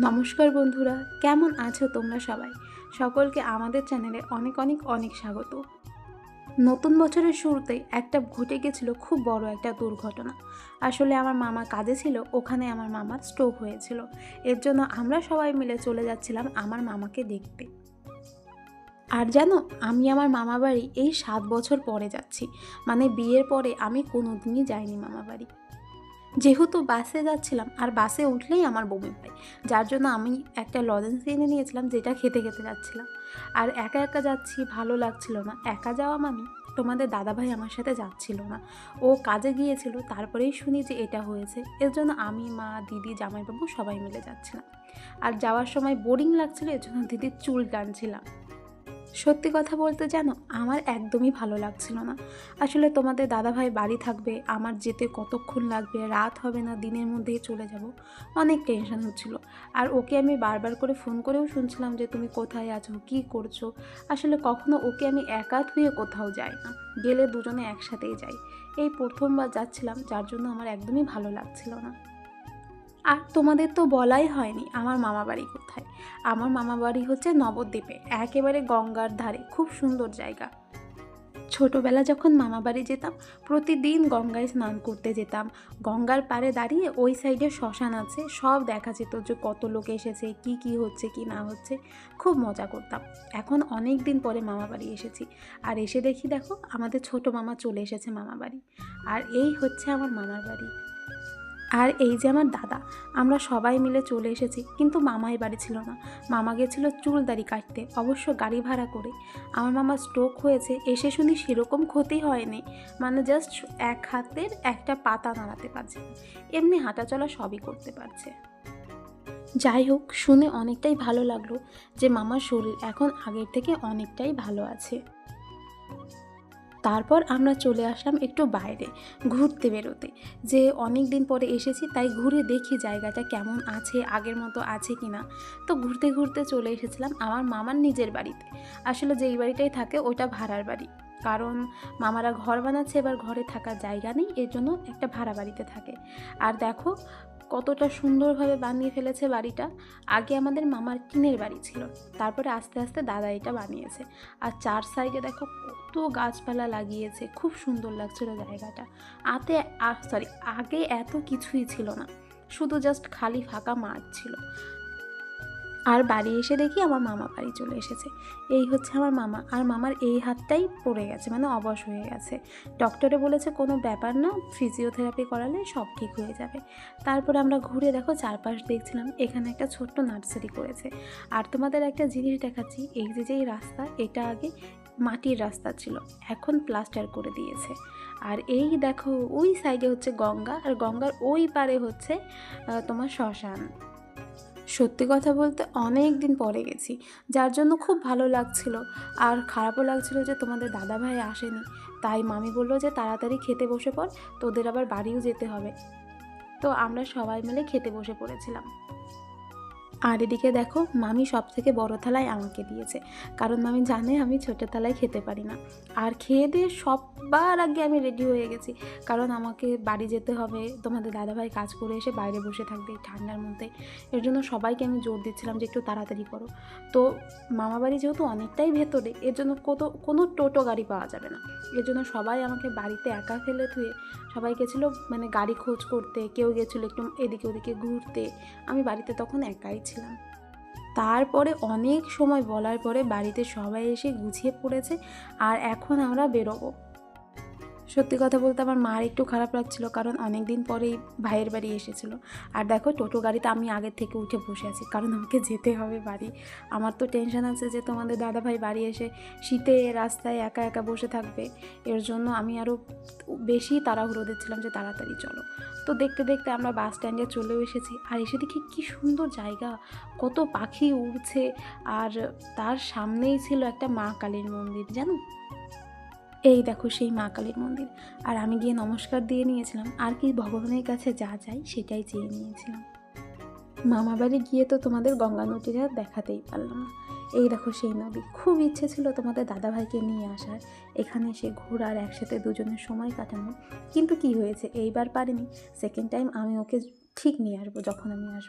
নমস্কার বন্ধুরা, কেমন আছো তোমরা সবাই? সকলকে আমাদের চ্যানেলে অনেক অনেক অনেক স্বাগত। নতুন বছরের শুরুতেই ঘটে গেছিল খুব বড় একটা দুর্ঘটনা। আসলে আমার মামা কাজে ছিল, ওখানে আমার মামার স্ট্রোক হয়েছিল। এর জন্য আমরা সবাই মিলে চলে যাচ্ছিলাম আমার মামাকে দেখতে। আর জানো, আমি আমার মামা বাড়ি এই 7 বছর পরে যাচ্ছি। মানে বিয়ের পরে আমি কোনোদিনই যাইনি মামা বাড়ি। যেহেতু বাসে যাচ্ছিলাম আর বাসে উঠলেই আমার বমি পায়, যার জন্য আমি একটা লজেন্স এনে নিয়েছিলাম, যেটা খেতে খেতে যাচ্ছিলাম। আর একা একা যাচ্ছি, ভালো লাগছিল না। একা যাওয়া মানে তোমাদের দাদাভাই আমার সাথে যাচ্ছিল না, ও কাজে গিয়েছিল। তারপরেই শুনি যে এটা হয়েছে, এর জন্য আমি, মা, দিদি, জামাইবাবু সবাই মিলে যাচ্ছিলাম। আর যাওয়ার সময় বোরিং লাগছিল, এর জন্য দিদির চুল টানছিলাম। সত্যি কথা বলতে জানো, আমার একদমই ভালো লাগছিল না। আসলে তোমাদের দাদাভাই বাড়ি থাকবে, আমার যেতে কতক্ষণ লাগবে, রাত হবে না দিনের মধ্যেই চলে যাব, অনেক টেনশন হচ্ছিল। আর ওকে আমি বারবার করে ফোন করেও শুনছিলাম যে তুমি কোথায় আছো, কী করছো। আসলে কখনো ওকে আমি একা থুয়ে কোথাও যাই না, গেলে দুজনে একসাথেই যাই। এই প্রথমবার যাচ্ছিলাম, যার জন্য আমার একদমই ভালো লাগছিল না। আর তোমাদের তো বলাই হয়নি আমার মামা বাড়ি কোথায়। আমার মামা বাড়ি হচ্ছে নবদ্বীপে, একেবারে গঙ্গার ধারে, খুব সুন্দর জায়গা। ছোটবেলা যখন মামা বাড়ি যেতাম, প্রতিদিন গঙ্গায় স্নান করতে যেতাম। গঙ্গার পাড়ে দাঁড়িয়ে ওই সাইডে শ্মশান আছে, সব দেখা যেত যে কত লোক এসেছে, কি কি হচ্ছে কি না হচ্ছে। খুব মজা করতাম। এখন অনেক দিন পরে মামা বাড়ি এসেছি, আর এসে দেখি দেখো আমাদের ছোট মামা চলে এসেছে মামা বাড়ি। আর এই হচ্ছে আমার মামার বাড়ি। আর এই যে আমার দাদা, আমরা সবাই মিলে চলে এসেছি, কিন্তু মামাই বাড়ি ছিল না। মামা গেছিলো চুল দাড়ি কাটতে, অবশ্য গাড়ি ভাড়া করে। আমার মামার স্ট্রোক হয়েছে, এসে শুনি সেরকম ক্ষতি হয়নি, মানে জাস্ট এক হাতের একটা পাতা নাড়াতে পারছে না, এমনি হাঁটাচলা সবই করতে পারছে। যাই হোক, শুনে অনেকটাই ভালো লাগলো যে মামার শরীর এখন আগের থেকে অনেকটাই ভালো আছে। তারপর আমরা চলে আসলাম একটু বাইরে ঘুরতে বেরোতে, যে অনেক দিন পরে এসেছি, তাই ঘুরে দেখি জায়গাটা কেমন আছে, আগের মতো আছে কি না। তো ঘুরতে ঘুরতে চলে এসেছিলাম আমার মামার নিজের বাড়িতে। আসলে যেই বাড়িটাই থাকে ওটা ভাড়ার বাড়ি, কারণ মামারা ঘর বানাচ্ছে, এবার ঘরে থাকার জায়গা নেই, এর জন্য একটা ভাড়া বাড়িতে থাকে। আর দেখো কতটা সুন্দরভাবে বানিয়ে ফেলেছে বাড়িটা। আগে আমাদের মামার টিনের বাড়ি ছিল, তারপরে আস্তে আস্তে দাদা এটা বানিয়েছে। আর চার সাইডে দেখো কত গাছপালা লাগিয়েছে, খুব সুন্দর লাগছিল জায়গাটা। আগে এত কিছুই ছিল না, শুধু জাস্ট খালি ফাঁকা মাঠ ছিল। আর বাড়ি এসে দেখি আমার মামা বাড়ি চলে এসেছে। এই হচ্ছে আমার মামা, আর মামার এই হাতটাই পড়ে গেছে, মানে অবশ হয়ে গেছে। ডক্টরে বলেছে কোনো ব্যাপার না, ফিজিওথেরাপি করালে সব ঠিক হয়ে যাবে। তারপরে আমরা ঘুরে দেখো চারপাশ দেখছিলাম, এখানে একটা ছোট্ট নার্সারি করেছে। আর তোমাদের একটা জিনিস দেখাচ্ছি, এই যে যেই রাস্তা, এটা আগে মাটির রাস্তা ছিল, এখন প্লাস্টার করে দিয়েছে। আর এই দেখো ওই সাইডে হচ্ছে গঙ্গা, আর গঙ্গার ওই পারে হচ্ছে তোমার শ্মশান। সত্যি কথা বলতে অনেক দিন পরে গেছি, যার জন্য খুব ভালো লাগছিল। আর খারাপও লাগছিল যে তোমাদের দাদাভাই আসেনি। তাই মামি বললো যে তাড়াতাড়ি খেতে বসে পড়, তোদের আবার বাড়িও যেতে হবে। তো আমরা সবাই মিলে খেতে বসে পড়েছিলাম। আর এদিকে দেখো মামি সব থেকে বড় থালায় আমাকে দিয়েছে, কারণ মামি জানে আমি ছোটো থালায় খেতে পারি না। আর খেয়ে দিয়ে সবার আগে আমি রেডি হয়ে গেছি, কারণ আমাকে বাড়ি যেতে হবে, তোমাদের দাদাভাই কাজ করে এসে বাইরে বসে থাকবে এই ঠান্ডার মধ্যে। এর জন্য সবাইকে আমি জোর দিচ্ছিলাম যে একটু তাড়াতাড়ি করো। তো মামা বাড়ি যেহেতু অনেকটাই ভেতরে, এর জন্য কোনো টোটো গাড়ি পাওয়া যাবে না। এর জন্য সবাই আমাকে বাড়িতে একা ফেলে থুয়ে সবাই গেছিলো মানে গাড়ি খোঁজ করতে, কেউ গেছিলো একটু এদিকে ওদিকে ঘুরতে। আমি বাড়িতে তখন একাই ছিলাম। তারপরে অনেক সময় বলার পরে বাড়িতে সবাই এসে গুছিয়ে পড়েছে, আর এখন আমরা বেরোবো। সত্যি কথা বলতে আমার মার একটু খারাপ লাগছিল, কারণ অনেক দিন পরেই ভাইয়ের বাড়ি এসেছিল। আর দেখো টোটো গাড়িতে আমি আগের থেকে উঠে বসে আছি, কারণ আমাকে যেতে হবে বাড়ি। আমার তো টেনশন আছে যে তোমাদের দাদাভাই বাড়ি এসে শীতে রাস্তায় একা একা বসে থাকবে। এর জন্য আমি আরও বেশি তাড়াহুড়ো দিচ্ছিলাম যে তাড়াতাড়ি চলো। তো দেখতে দেখতে আমরা বাস স্ট্যান্ডে চলেও এসেছি, আর এসে দেখি কী সুন্দর জায়গা, কত পাখি উড়ছে। আর তার সামনেই ছিল একটা মা কালীর মন্দির, জানো। এই দেখো সেই মা কালীর মন্দির। আর আমি গিয়ে নমস্কার দিয়ে নিয়েছিলাম, আর কি ভগবানের কাছে যা চাই সেটাই চেয়ে নিয়েছিলাম। মামা বাড়ি গিয়ে তো তোমাদের গঙ্গা নদীটা দেখাতেই পারলাম না। এই দেখো সেই নদী, খুব ইচ্ছে ছিল তোমাদের দাদাভাইকে নিয়ে আসার, এখানে এসে ঘোরার, একসাথে দুজনের সময় কাটানো। কিন্তু কি হয়েছে, এইবার পারিনি। সেকেন্ড টাইম আমি ওকে ঠিক নিয়ে আসবো যখন আমি আসবো।